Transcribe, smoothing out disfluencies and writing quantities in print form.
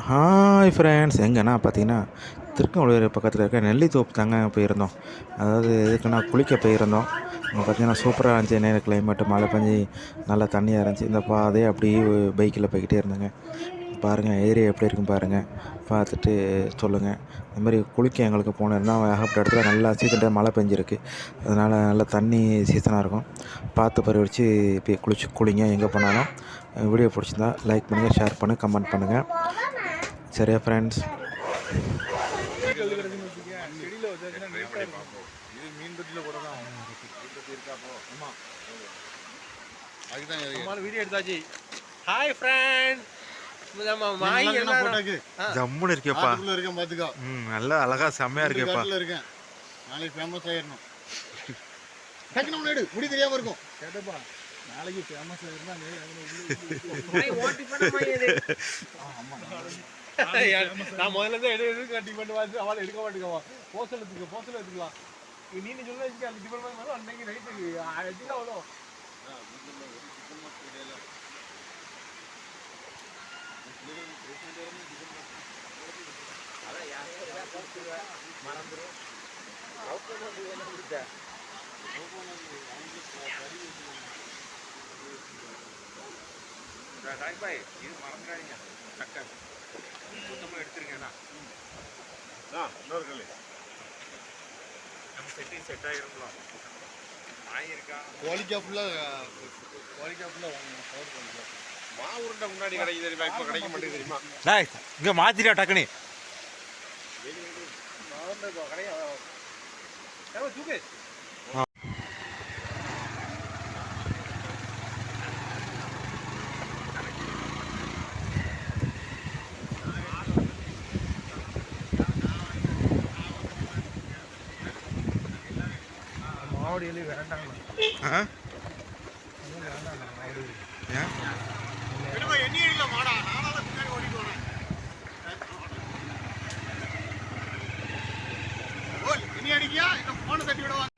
Hi friends, எங்கன்னா பார்த்தீங்கன்னா திருக்கோவிலூர் பக்கத்தில் இருக்க நெல்லித்தோப்பு தாங்க போயிருந்தோம். அதாவது எதுக்குன்னா குளிக்க போயிருந்தோம். அங்கே பார்த்தீங்கன்னா சூப்பராக இருந்துச்சு. நேரம் கிளைமேட்டு மழை பெஞ்சு நல்லா தண்ணியாக இருந்துச்சு. இந்த பாதையே அப்படியே பைக்கில் போய்கிட்டே இருந்தேங்க. பாருங்கள் ஏரியா எப்படி இருக்குன்னு பாருங்கள், பார்த்துட்டு சொல்லுங்கள். இதுமாதிரி குளிக்க எங்களுக்கு போனோம்னா ஏகப்பட்ட இடத்துல நல்லா சீசன் மழை பெஞ்சிருக்கு. அதனால் நல்லா தண்ணி சீசனாக இருக்கும். பார்த்து பரிவரித்து போய் குளிங்க எங்கே போனாலும். வீடியோ பிடிச்சிருந்தா லைக் பண்ணுங்கள், ஷேர் பண்ணுங்கள், கமெண்ட் பண்ணுங்கள். சரியா ஃப்ரெண்ட்ஸ்? வீடியோ எடுத்தாச்சு. ஹாய் ஃப்ரெண்ட், ஜம்முன்னு இருக்கேப்பா. நல்லா அழகா செம்மையா இருக்கேப்பா. நாளைக்கு ஃபேமஸ் ஆயிரணும். முடி தெரியாம இருக்கும். கேட்டப்பா நாளைக்கு ஃபேமஸ் ஆயிருந்தா நான் முதல்ல இருந்து எடுக்க கட்டி பண்ணி பார்த்து அவளை எடுக்க மாட்டேங்கம்மா. போஸ்டல் எடுத்துக்கலாம். நீங்க சொல்ல அந்த டிபார்ட்மெண்ட் அன்னைக்கு நைட்டு எதுனா அவ்வளோ பாய் இது மறந்துடாதீங்க. சக்கர் மொத்தமாக எடுத்துருங்கண்ணா. நம்ம செட் ஆகிருக்கலாம். ஆகிருக்கா குவாலிக்கா ஃபுல்லாக மாவு உருண்டை முன்னாடி கிடைக்குது தெரியுமா? இப்போ கிடைக்க மாட்டேங்குது தெரியுமா? இங்கே மாற்றிட்டா டக்குனு தூக்கு. மாவடியிலே வேண்டாங்க. எண்ணி அடிக்கியா? போன தட்டி விடுவாங்க.